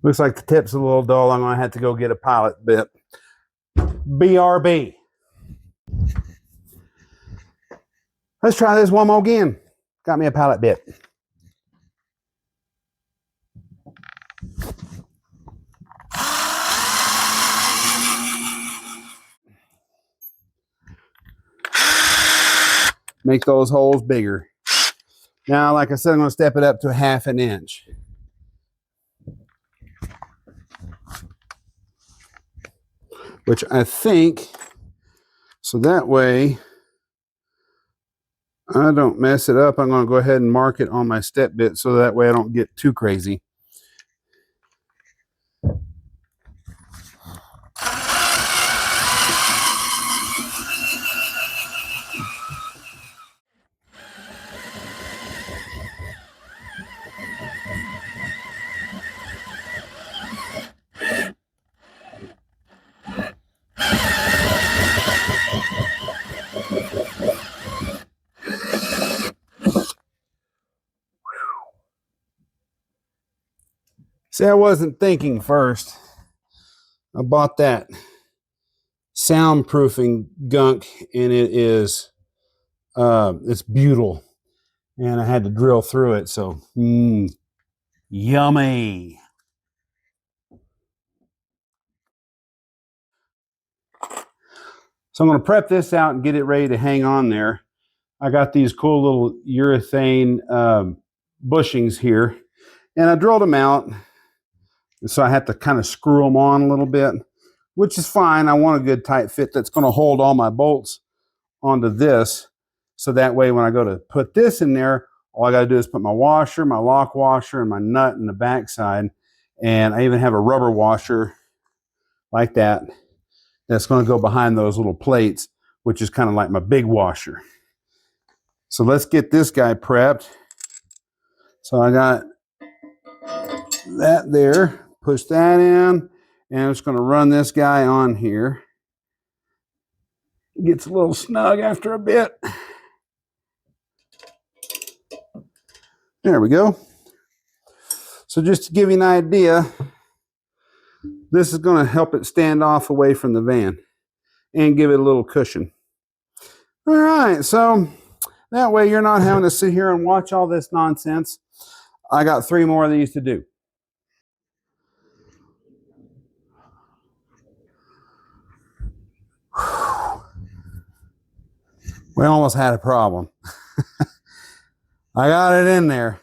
Looks like the tip's a little dull. I'm going to have to go get a pilot bit. BRB. Let's try this one more again. Got me a pilot bit. Make those holes bigger. Now, like I said, I'm going to step it up to 1/2 inch. Which I think, so that way I don't mess it up. I'm going to go ahead and mark it on my step bit so that way I don't get too crazy. See, I wasn't thinking first. I bought that soundproofing gunk, and it is it's beautiful, and I had to drill through it. So yummy. So I'm going to prep this out and get it ready to hang on there. I got these cool little urethane bushings here, and I drilled them out. So I have to kind of screw them on a little bit, which is fine. I want a good tight fit that's going to hold all my bolts onto this. So that way when I go to put this in there, all I got to do is put my washer, my lock washer, and my nut in the backside. And I even have a rubber washer like that that's going to go behind those little plates, which is kind of like my big washer. So let's get this guy prepped. So I got that there. Push that in, and I'm just going to run this guy on here. It gets a little snug after a bit. There we go. So just to give you an idea, this is going to help it stand off away from the van and give it a little cushion. All right, so that way you're not having to sit here and watch all this nonsense. I got 3 more of these to do. We almost had a problem. I got it in there,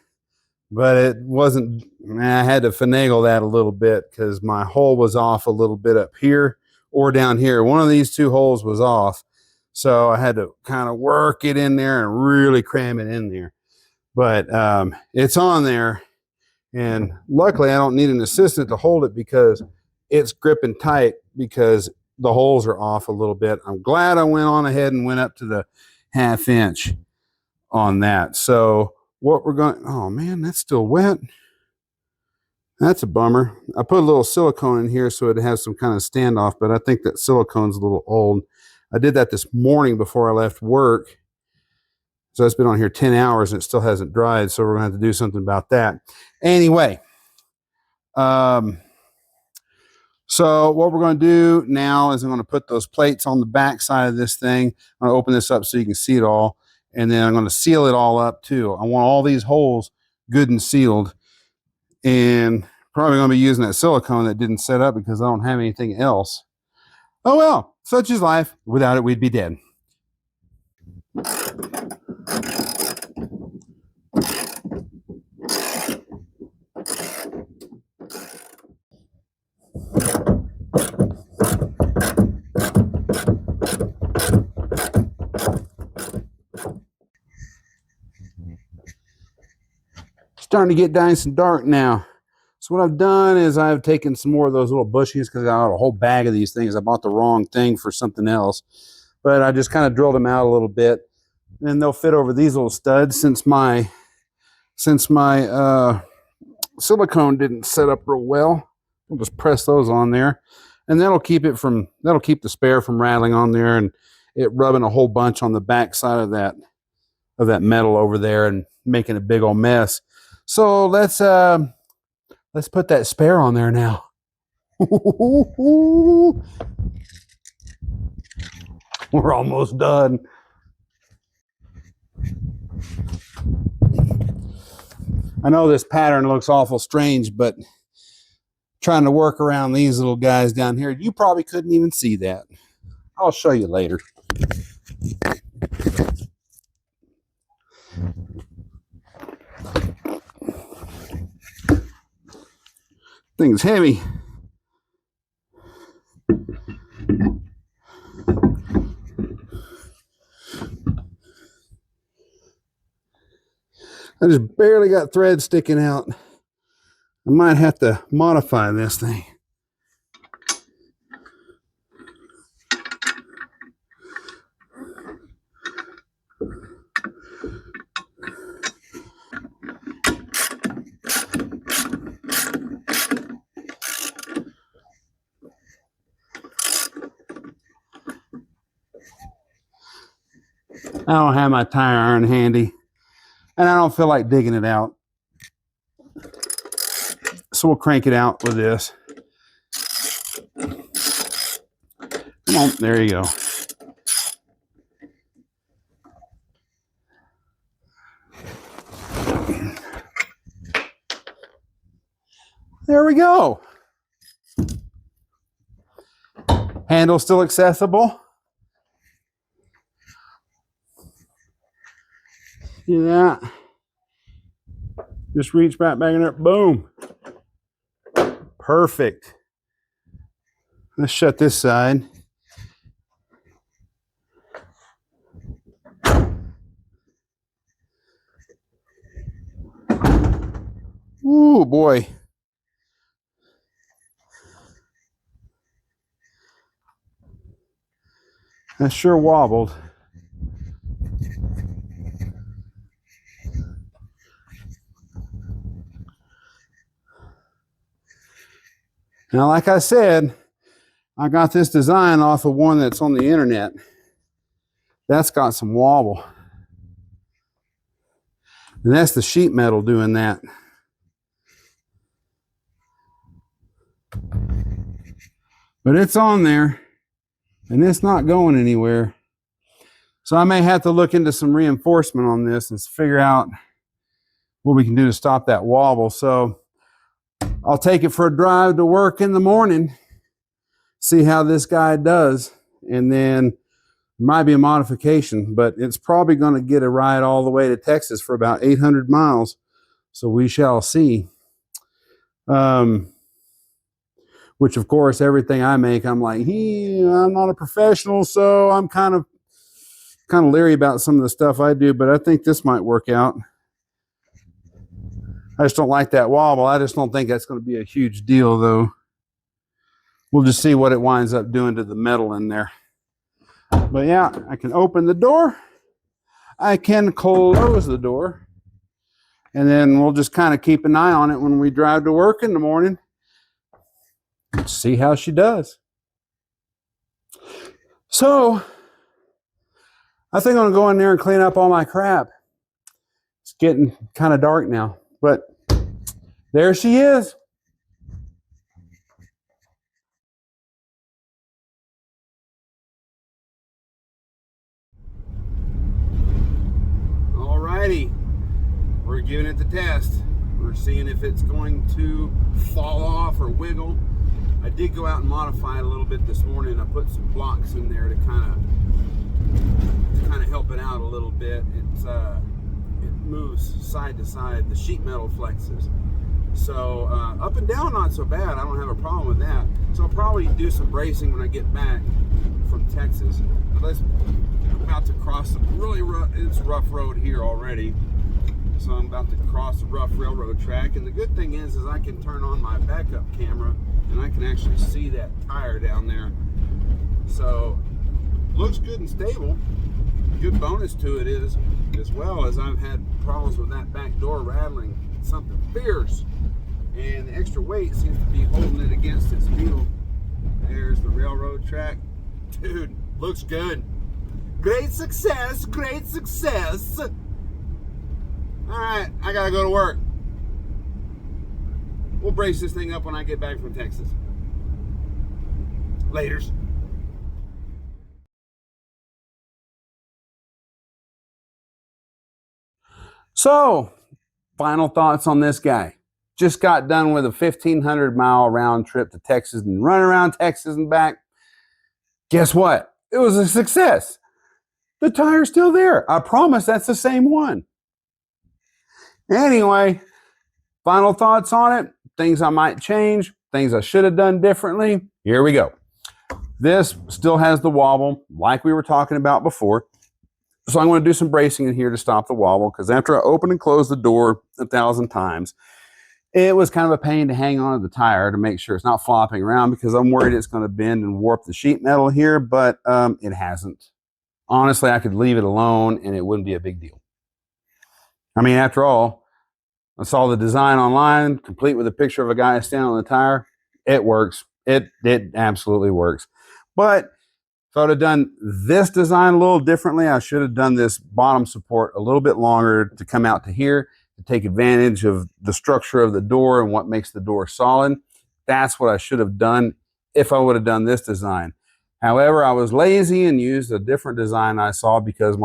but it wasn't, I had to finagle that a little bit because my hole was off a little bit up here or down here. One of these 2 holes was off. So I had to kind of work it in there and really cram it in there. But it's on there. And luckily I don't need an assistant to hold it because it's gripping tight because the holes are off a little bit. I'm glad I went on ahead and went up to the 1/2 inch on that. So what we're going, oh man, that's still wet. That's a bummer. I put a little silicone in here so it has some kind of standoff, but I think that silicone's a little old. I did that this morning before I left work. So it's been on here 10 hours and it still hasn't dried. So we're going to have to do something about that. Anyway, so what we're going to do now is I'm going to put those plates on the back side of this thing. I'm going to open this up so you can see it all. And then I'm going to seal it all up too. I want all these holes good and sealed. And probably going to be using that silicone that didn't set up because I don't have anything else. Oh well, such is life. Without it, we'd be dead. Starting to get nice and dark now. So what I've done is I've taken some more of those little bushings because I got a whole bag of these things. I bought the wrong thing for something else. But I just kind of drilled them out a little bit. And they'll fit over these little studs since my silicone didn't set up real well. We'll just press those on there, and that'll keep the spare from rattling on there and it rubbing a whole bunch on the back side of that metal over there and making a big old mess. So let's put that spare on there now. We're almost done. I know this pattern looks awful strange, but trying to work around these little guys down here, you probably couldn't even see that. I'll show you later. Thing's heavy. I just barely got thread sticking out. I might have to modify this thing. I don't have my tire iron handy, and I don't feel like digging it out. So we'll crank it out with this. Come on, there you go. There we go. Handle still accessible. See that? Just reach right back in there. Boom. Perfect. Let's shut this side. Ooh, boy. That sure wobbled. Now, like I said, I got this design off of one that's on the internet. That's got some wobble. And that's the sheet metal doing that. But it's on there, and it's not going anywhere. So I may have to look into some reinforcement on this and figure out what we can do to stop that wobble. So I'll take it for a drive to work in the morning, see how this guy does, and then there might be a modification, but it's probably going to get a ride all the way to Texas for about 800 miles. So we shall see. Which, of course, everything I make, I'm like, I'm not a professional, so I'm kind of leery about some of the stuff I do, but I think this might work out. I just don't like that wobble. I just don't think that's going to be a huge deal, though. We'll just see what it winds up doing to the metal in there. But yeah, I can open the door. I can close the door. And then we'll just kind of keep an eye on it when we drive to work in the morning. See how she does. So, I think I'm going to go in there and clean up all my crap. It's getting kind of dark now. But there she is. Alrighty. We're giving it the test. We're seeing if it's going to fall off or wiggle. I did go out and modify it a little bit this morning. I put some blocks in there to kind of help it out a little bit. It moves side to side. The sheet metal flexes. So up and down, not so bad. I don't have a problem with that. So I'll probably do some bracing when I get back from Texas. But I'm about to cross some really rough. It's rough road here already. So I'm about to cross a rough railroad track. And the good thing is I can turn on my backup camera and I can actually see that tire down there. So looks good and stable. good bonus to it is, as well as I've had problems with that back door rattling something fierce, and the extra weight seems to be holding it against its heel. There's the railroad track. Dude, looks good. Great success, great success. All right, I gotta go to work. We'll brace this thing up when I get back from Texas. Laters. So, final thoughts on this guy. Just got done with a 1,500-mile round trip to Texas and run around Texas and back. Guess what? It was a success. The tire's still there. I promise that's the same one. Anyway, final thoughts on it. Things I might change. Things I should have done differently. Here we go. This still has the wobble like we were talking about before. So I'm going to do some bracing in here to stop the wobble, because after I open and close the door 1,000 times, it was kind of a pain to hang on to the tire to make sure it's not flopping around, because I'm worried it's going to bend and warp the sheet metal here, but it hasn't. Honestly, I could leave it alone and it wouldn't be a big deal. I mean, after all, I saw the design online, complete with a picture of a guy standing on the tire. It works. It absolutely works. But if I would have done this design a little differently, I should have done this bottom support a little bit longer to come out to here, to take advantage of the structure of the door and what makes the door solid. That's what I should have done if I would have done this design. However, I was lazy and used a different design I saw because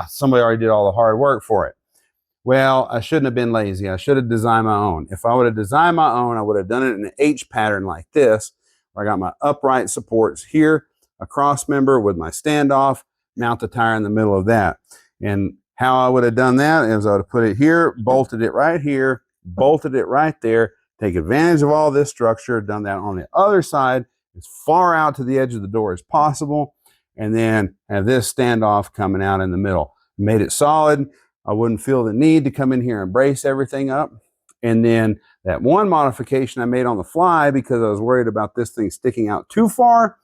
somebody already did all the hard work for it. Well, I shouldn't have been lazy. I should have designed my own. If I would have designed my own, I would have done it in an H pattern like this, where I got my upright supports here, a cross member with my standoff, mount the tire in the middle of that. And how I would have done that is I would have put it here, bolted it right here, bolted it right there, take advantage of all this structure, done that on the other side as far out to the edge of the door as possible, and then have this standoff coming out in the middle. Made it solid. I wouldn't feel the need to come in here and brace everything up. And then that one modification I made on the fly, because I was worried about this thing sticking out too far,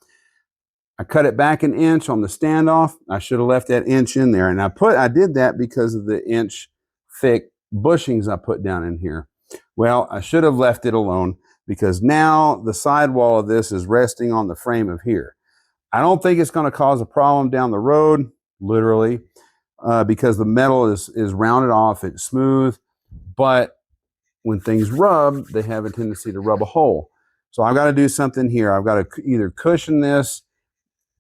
I cut it back 1 inch on the standoff. I should have left that inch in there. And I did that because of the inch thick bushings I put down in here. Well, I should have left it alone, because now the sidewall of this is resting on the frame of here. I don't think it's going to cause a problem down the road, literally, because the metal is rounded off, it's smooth, but when things rub, they have a tendency to rub a hole. So I've got to do something here. I've got to either cushion this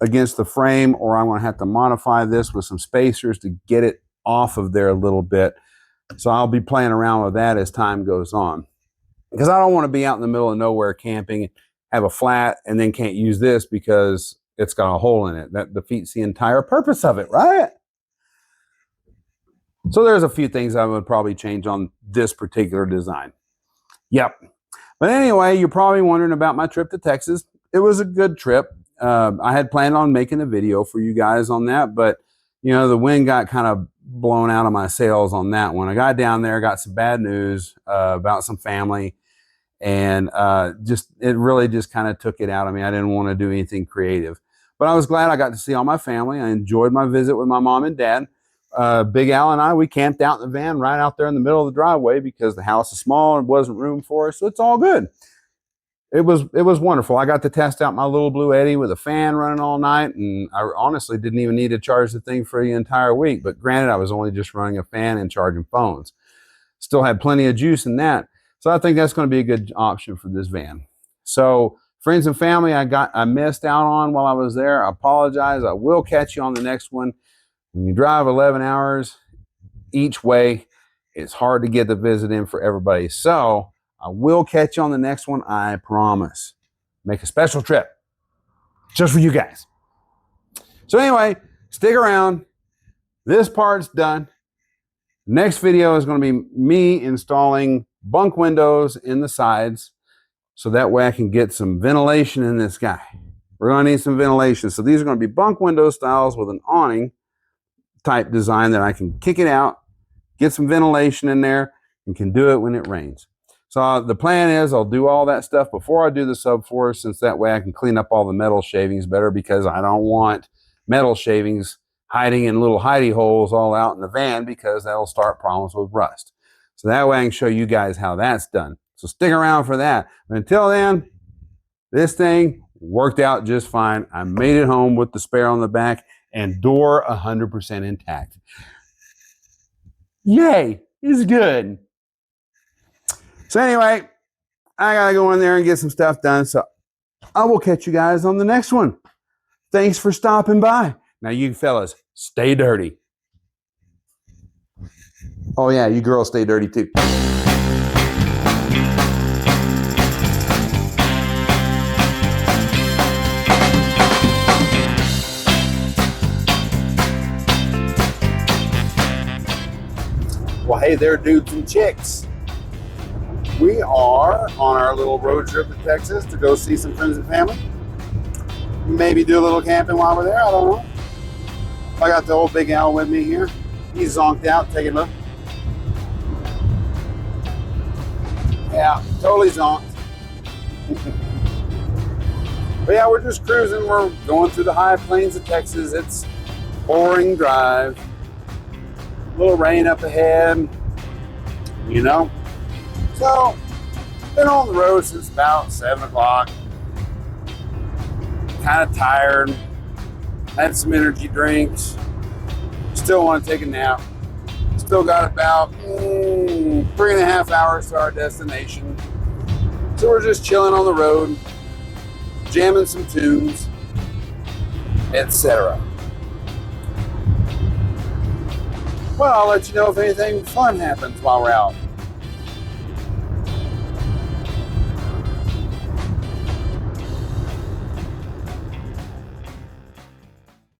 against the frame, or I'm going to have to modify this with some spacers to get it off of there a little bit. So I'll be playing around with that as time goes on, because I don't want to be out in the middle of nowhere camping, have a flat, and then can't use this because it's got a hole in it. That defeats the entire purpose of it, right? So there's a few things I would probably change on this particular design. Yep. But anyway, you're probably wondering about my trip to Texas. It was a good trip. I had planned on making a video for you guys on that, but the wind got kind of blown out of my sails on that one. I got down there, got some bad news about some family, and it really just kind of took it out of me. I didn't want to do anything creative, but I was glad I got to see all my family. I enjoyed my visit with my mom and dad. Big Al and I, we camped out in the van right out there in the middle of the driveway because the house is small and wasn't room for us, so it's all good. It was wonderful. I got to test out my little Blue Eddy with a fan running all night, and I honestly didn't even need to charge the thing for the entire week. But granted, I was only just running a fan and charging phones. Still had plenty of juice in that. So I think that's going to be a good option for this van. So friends and family I missed out on while I was there, I apologize. I will catch you on the next one. When you drive 11 hours each way, it's hard to get the visit in for everybody. So I will catch you on the next one, I promise. Make a special trip just for you guys. So anyway, stick around. This part's done. Next video is going to be me installing bunk windows in the sides, so that way I can get some ventilation in this guy. We're going to need some ventilation. So these are going to be bunk window styles with an awning type design that I can kick it out, get some ventilation in there, and can do it when it rains. So the plan is I'll do all that stuff before I do the subfloor, since that way I can clean up all the metal shavings better, because I don't want metal shavings hiding in little hidey holes all out in the van, because that'll start problems with rust. So that way I can show you guys how that's done. So stick around for that. But until then, this thing worked out just fine. I made it home with the spare on the back and door 100% intact. Yay, it's good. So anyway, I gotta go in there and get some stuff done. So I will catch you guys on the next one. Thanks for stopping by. Now you fellas, stay dirty. Oh yeah, you girls stay dirty too. Well, hey there, dudes and chicks. We are on our little road trip to Texas to go see some friends and family. Maybe do a little camping while we're there, I don't know. I got the old Big Al with me here. He's zonked out, take a look. Yeah, totally zonked. But yeah, we're just cruising. We're going through the high plains of Texas. It's boring drive. A little rain up ahead, you know. So, been on the road since about 7 o'clock. Kind of tired. Had some energy drinks. Still want to take a nap. Still got about 3.5 hours to our destination. So we're just chilling on the road, jamming some tunes, etc. Well, I'll let you know if anything fun happens while we're out.